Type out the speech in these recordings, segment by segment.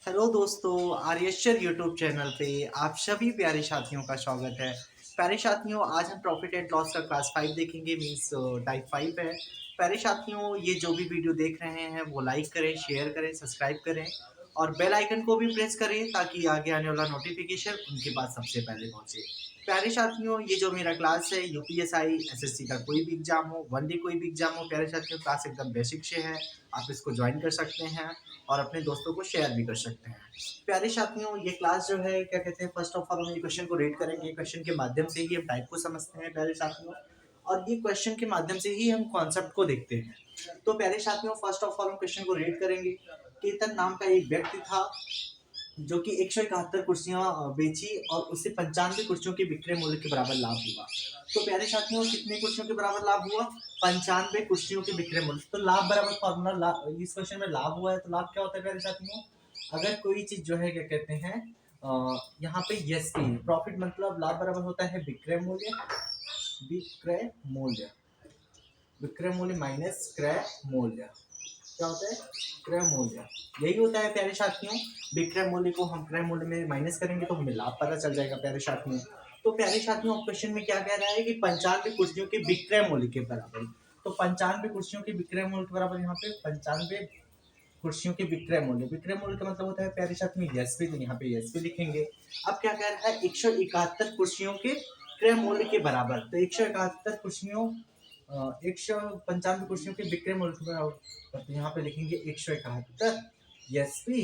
Hello दोस्तों, आर्यश्वर YouTube channel पे आप सभी प्यारे साथियों का स्वागत है। प्यारे साथियों, आज हम प्रॉफिट एंड लॉस का क्लास 5 देखेंगे, मीन्स टाइप 5 है। प्यारे साथियों, ये जो भी वीडियो देख रहे हैं वो लाइक करें, शेयर करें, सब्सक्राइब करें और बेल आइकन को भी प्रेस करें ताकि आगे आने वाला नोटिफिकेशन उनके पास सबसे पहले पहुंचे। प्यारे साथियों, ये जो मेरा क्लास है यूपीएसआई एसएससी का कोई भी एग्जाम हो, वन डे कोई भी एग्जाम हो, प्यारे साथियों क्लास एकदम बेसिक से है। आप इसको ज्वाइन कर सकते हैं और अपने दोस्तों को शेयर भी कर सकते हैं। प्यारे साथियों, ये क्लास जो है क्या कहते हैं, फर्स्ट ऑफ ऑल हम ये क्वेश्चन को रीड करेंगे। क्वेश्चन के माध्यम से ही हम टाइप को समझते हैं प्यारे साथियों, और ये क्वेश्चन के माध्यम से ही हम कॉन्सेप्ट को देखते हैं। तो प्यारे साथियों, फर्स्ट ऑफ ऑल हम क्वेश्चन को रीड करेंगे। केतन नाम का एक व्यक्ति था जो कि 171 कुर्सियां बेची और उससे 95 कुर्सियों के विक्रय मूल्य के बराबर लाभ हुआ। तो प्यारे साथियों, कितने कुर्सियों के बराबर लाभ हुआ? 95 कुर्सियों के विक्रय मूल्य। तो लाभ बराबर फॉर्मूला, इस क्वेश्चन में लाभ हुआ है तो लाभ क्या होता है प्यारे साथियों? अगर कोई चीज जो है क्या कहते हैं, यहाँ पे यस की प्रॉफिट मतलब लाभ बराबर होता है विक्रय मूल्य, विक्रय मूल्य, विक्रय मूल्य माइनस क्रय मूल्य। क्या होता है? क्रय मूल्य। यही होता है प्यारे साथियों। विक्रय मूल्य को हम क्रय मूल्य में माइनस करेंगे तो हमें लाभ पता चल जाएगा प्यारे साथियों। तो प्यारे साथियों, क्वेश्चन में क्या कह रहा है कि 95 कुर्सियों के विक्रय मूल्य के बराबर। तो 95 कुर्सियों के विक्रय मूल्य के बराबर यहाँ पे 95 कुर्सियों के विक्रय मूल्य। विक्रय मूल्य का मतलब होता है प्यारे साथियों एसपी, तो यहाँ पे एसपी लिखेंगे। अब क्या कह रहा है? 171 कुर्सियों के क्रय मूल्य के बराबर। तो 171 कुर्सियों, 195 कुर्सियों के विक्रय मूल्य के बराबर, तो यहाँ पे लिखेंगे 171 एसपी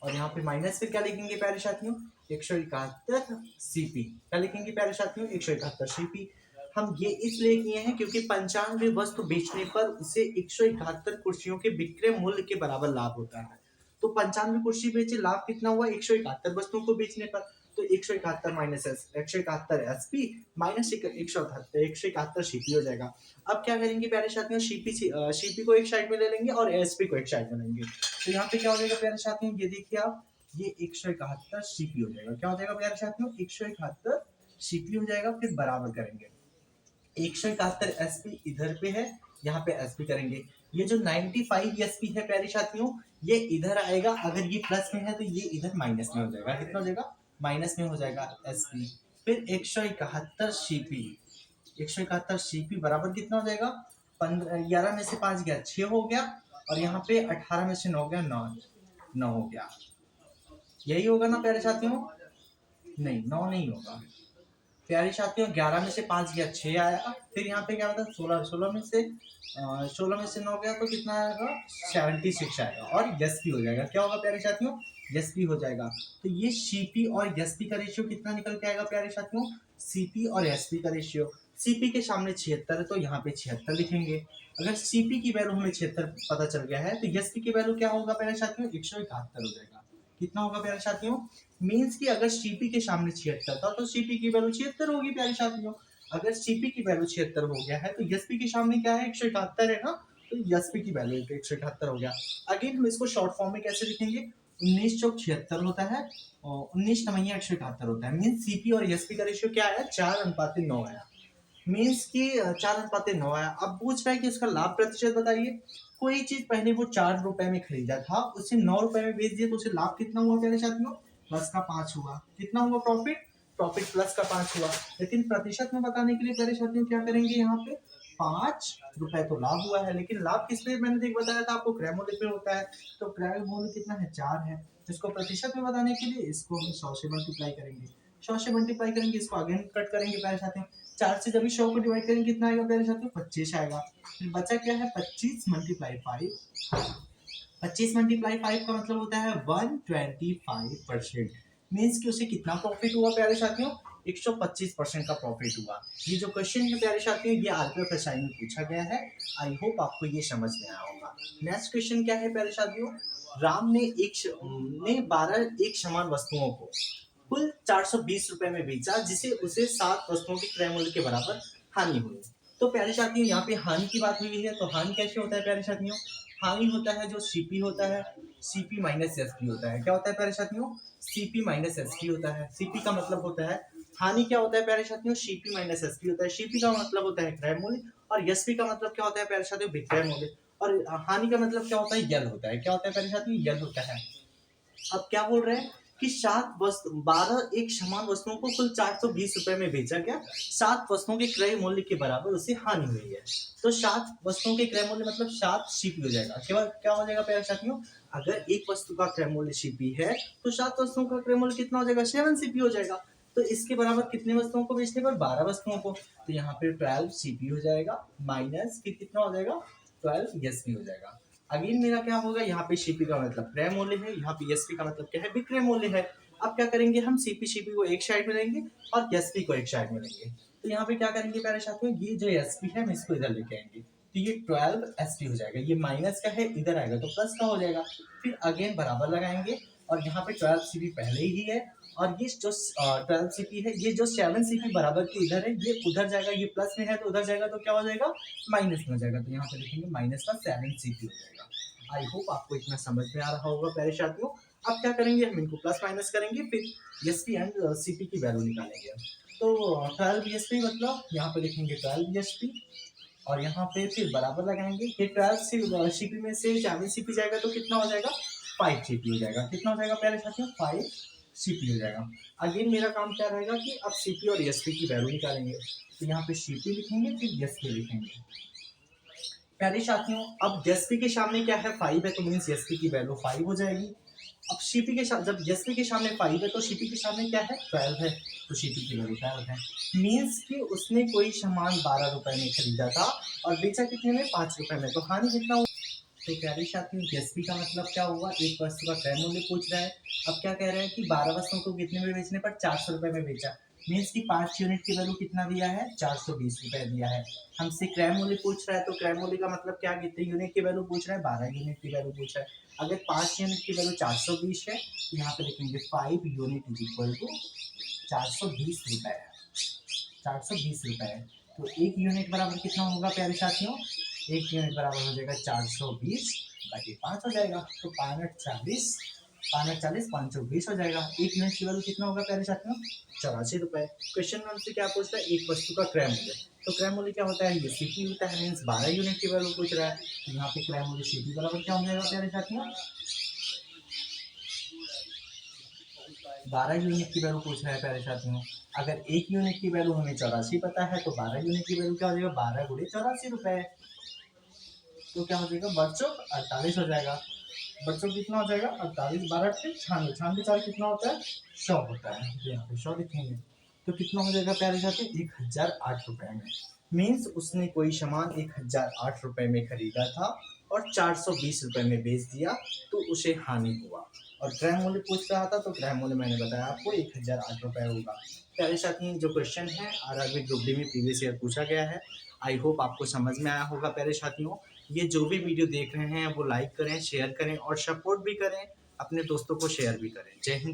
और यहाँ पे माइनस फिर क्या लिखेंगे प्यारे साथियों? 171 सीपी। क्या लिखेंगे प्यारे साथियों? 171 सीपी। हम ये इसलिए किए हैं क्योंकि 95 वस्तु बेचने पर उसे 171 कुर्सियों के विक्रय मूल्य के बराबर लाभ होता है। तो 95 कुर्सी बेचे, लाभ कितना हुआ? 171 वस्तुओं को बेचने पर। तो 171 माइनस 171 एसपी माइनस 171 सीपी हो जाएगा। अब क्या करेंगे प्यारे साथियों? सीपी को एक साइड में ले लेंगे और एसपी को एक साइड में लेंगे। तो यहाँ पे क्या हो जाएगा प्यारे साथियों? ये देखिए आप, ये 171 सीपी हो जाएगा। क्या हो जाएगा प्यारे साथियों? 171 सीपी हो जाएगा। फिर बराबर करेंगे 171 एसपी इधर पे है, यहाँ पे एसपी करेंगे। ये जो 95 एसपी है प्यारे साथियों, ये इधर आएगा। अगर ये प्लस में है तो ये इधर माइनस में हो जाएगा। कितना हो जाएगा? माइनस में हो जाएगा एसपी। फिर 171 सीपी, 171 सीपी बराबर कितना हो जाएगा? 11 में से 5 गया 6 हो गया, और यहाँ पे 18 में से 9 गया 9, 9 हो गया। यही होगा ना प्यारे साथियों? नहीं, 9 नहीं होगा प्यारे साथियों। 11 में से 5 गया 6 आया। फिर यहाँ पे क्या होता है? 16, 16 में से 9 गया तो कितना आएगा? 76 आएगा और यस पी हो जाएगा। क्या होगा प्यारे साथियों? यस पी हो जाएगा। तो ये सीपी और यस पी का रेशियो कितना निकल के आएगा प्यारे साथियों? सीपी और एस पी का रेशियो। सीपी के सामने 76 है तो यहाँ पे 76 लिखेंगे। अगर सीपी की वैल्यू हमें 76 पता चल गया है तो एस पी की वैल्यू क्या होगा प्यारे साथियों? 171 हो जाएगा। कितना होगा प्यारे साथियों? मीन्स कि अगर सीपी के सामने 76 था तो सीपी की वैल्यू 76 होगी प्यारे साथियों। अगर सीपी की वैल्यू 76 हो गया है तो एसपी के सामने क्या है? 171 है ना, तो एसपी की वैल्यू 171 हो गया। अगेन हम इसको शॉर्ट फॉर्म में कैसे लिखेंगे? 19 चौक 76 होता है और 19 नवैया 171 होता है। मीन्स सीपी और एसपी का रेशियो क्या आया? 4:9 आया। मीन्स की 4:9 आया। अब पूछ रहा है कि उसका लाभ प्रतिशत बताइए। कोई चीज पहले वो 4 रुपए में खरीदा था, उसे 9 रुपए में बेच दिया तो उसे लाभ कितना हुआ प्यारे साथियों? प्लस का 5 हुआ। कितना हुआ प्रॉफिट? प्रॉफिट प्लस का 5 हुआ। लेकिन प्रतिशत में बताने के लिए प्यारे साथियों क्या करेंगे? यहाँ पे 5 रुपए तो लाभ हुआ है, लेकिन लाभ किस पे? मैंने देख बताया था आपको, क्रय मूल्य पे होता है। तो क्रय मूल्य कितना है? 4 है। इसको प्रतिशत में बताने के लिए इसको हम 100 से मल्टीप्लाई करेंगे। 100 से मल्टीप्लाई करेंगे, इसको अगेन कट करेंगे प्यारे साथियों। 4 से जब 100 को डिवाइड करेंगे कितना आएगा प्यारे साथियों? 25 आएगा। फिर बचा क्या है? 25 मल्टीप्लाई 5। 25 मल्टीप्लाई 5 का मतलब होता है 125%। मीन्स कि उसे कितना प्रॉफिट हुआ प्यारे साथियों? 125% का प्रॉफिट हुआ। ये जो क्वेश्चन है प्यारे साथियों, ये आरपीएफ एसआई में पूछा गया है। आई होप आपको ये समझ में आया होगा। नेक्स्ट क्वेश्चन क्या है प्यारे साथियों? राम ने 12 एक समान वस्तुओं को कुल 420 रुपए में बेचा, जिसे उसे 7 वस्तुओं के क्रय मूल्य के बराबर हानि हुई। तो प्यारे साथियों, यहाँ पे हानि की बात हुई है, तो हानि कैसे होता है प्यारे साथियों? हानि होता है जो सीपी होता है, सीपी माइनस एसपी होता है। क्या होता है प्यारे साथियों? सीपी माइनस एसपी होता है। सीपी का मतलब होता है हानि। क्या होता है प्यारे साथियों? सीपी माइनस एसपी होता है। सीपी का मतलब होता है क्रय मूल्य और एसपी का मतलब क्या होता है प्यारे साथियों? विक्रय मूल्य। और हानि का मतलब क्या होता है? यल होता है। क्या होता है प्यारे साथियों? यल होता है। अब क्या बोल रहे हैं कि 7 वस्तु 12 एक समान वस्तुओं को कुल 420 रुपए में बेचा गया, 7 वस्तुओं के क्रय मूल्य के बराबर उसे हानि हुई है। तो 7 वस्तुओं के क्रय मूल्य मतलब 7 सीपी हो जाएगा। केवल क्या हो जाएगा प्यारे साथियों, अगर एक वस्तु का क्रय मूल्य सीपी है तो 7 वस्तुओं का क्रय मूल्य कितना हो जाएगा, 7 सीपी हो जाएगा। तो इसके बराबर कितने वस्तुओं को बेचने पर, 12 वस्तुओं को। तो यहाँ पे 12 सीपी हो जाएगा माइनस फिर कितना हो जाएगा, 12 एसपी हो जाएगा। अगेन मेरा क्या होगा, यहाँ पे सीपी का मतलब क्रय मूल्य है, यहाँ पे एसपी का मतलब क्या है, विक्रय मूल्य है। अब क्या करेंगे, हम सीपी को एक साइड में लेंगे और एसपी को एक साइड में लेंगे। तो यहाँ पे क्या करेंगे प्यारे साथियों, ये जो एसपी है हम इसको इधर लेके आएंगे, तो ये 12 एसपी हो जाएगा। ये माइनस का है, इधर आएगा तो प्लस का हो जाएगा। फिर अगेन बराबर लगाएंगे और यहाँ पे 12 सीपी पहले ही है और ये जो 12 सीपी है, ये जो 7 सीपी बराबर के इधर है, ये उधर जाएगा, ये प्लस में है तो उधर जाएगा, तो क्या हो जाएगा, माइनस में हो जाएगा। तो यहाँ पे लिखेंगे माइनस का 7 सीपी हो जाएगा। आई होप आपको इतना समझ में आ रहा होगा प्यारे साथियों। अब क्या करेंगे, हम इनको प्लस माइनस करेंगे, फिर एसपी एंड सीपी की वैल्यू निकालेंगे। तो 12 एसपी मतलब यहाँ पे लिखेंगे 12 एसपी और यहाँ पे फिर बराबर लगाएंगे। ये 12 सीपी में से 7 सीपी जाएगा तो कितना हो जाएगा, 5 सीपी हो जाएगा। कितना हो जाएगा प्यारे साथियों, 5 सीपी हो जाएगा। अगेन मेरा काम क्या रहेगा कि अब सीपी और एसपी की वैल्यू निकालेंगे। तो यहाँ पे सीपी लिखेंगे फिर एसपी लिखेंगे। प्यारे साथियों अब एसपी के सामने क्या है, 5 है, तो मीन्स एसपी की वैल्यू 5 हो जाएगी। अब सीपी के साथ, जब एसपी के सामने 5 है तो सीपी के सामने क्या है, 12 है, तो सीपी की वैल्यू 12 है। मीन्स कि उसने कोई सामान 12 रुपए में खरीदा था और बेचा कितने में, 5 रुपए में, तो हानि कितना हुआ। तो प्यारे साथियों एसपी का मतलब क्या हुआ, एक वस्तु का क्रय मूल्य पूछ रहा है। अब क्या कह रहा है कि 12 वस्तुओं को कितने में बेचने पर, 400 रुपए में बेचा। मीन्स की 5 यूनिट की वैल्यू कितना दिया है, 420 रुपए दिया है। हमसे क्रय मूल्य पूछ रहा है, तो क्रय मूल्य का मतलब क्या, कितने यूनिट की वैल्यू पूछ रहा है, 12 यूनिट की वैल्यू पूछ रहा है। अगर 5 यूनिट की वैल्यू 420 है तो यहाँ पे लिखेंगे 5 यूनिट इज इक्वल टू 420 रुपए है, 420 रुपए है। तो एक यूनिट बराबर कितना होगा प्यारे साथियों, एक यूनिट बराबर हो जाएगा 420 बाकी 5 हो जाएगा, तो 540, 540 520 हो जाएगा। एक यूनिट की वैल्यू कितना होगा प्यारे साथियों, 84 रुपए। क्वेश्चन में हमसे क्या पूछता है, एक वस्तु का क्रय मूल्य। तो क्रय मूल्य क्या होता है, ये सीपी होता है, मीन्स 12 यूनिट की वैल्यू पूछ रहा है। तो यहाँ पे क्रय मूल्य सीपी बराबर क्या हो जाएगा प्यारे साथियों, 12 यूनिट की वैल्यू पूछ रहा है प्यारे साथियों। अगर एक यूनिट की वैल्यू हमें 84 पता है तो 12 यूनिट की वैल्यू क्या हो जाएगा, 12 गुणे 84 रुपए। तो क्या हो जाएगा, बच्चों 48 हो जाएगा। बच्चों कितना हो जाएगा, 48, 12 96, 96 चार कितना होता है, 100 होता है। तो यहाँ पे 100 लिखेंगे। तो कितना हो जाएगा प्यारे साथी, 1008 रुपए में। मीन्स उसने कोई सामान 1008 रुपए में खरीदा था और 420 रुपए में बेच दिया, तो उसे हानि हुआ। और क्रय मूल्य पूछ रहा था, तो क्रय मूल्य मैंने बताया आपको 1008 रुपए होगा। प्यारे साथी जो क्वेश्चन है आरआरबी ग्रुप डी में प्रीवियस ईयर पूछा गया है। आई होप आपको समझ में आया होगा प्यारे साथियों। ये जो भी वीडियो देख रहे हैं वो लाइक करें, शेयर करें और सपोर्ट भी करें, अपने दोस्तों को शेयर भी करें। जय हिंद।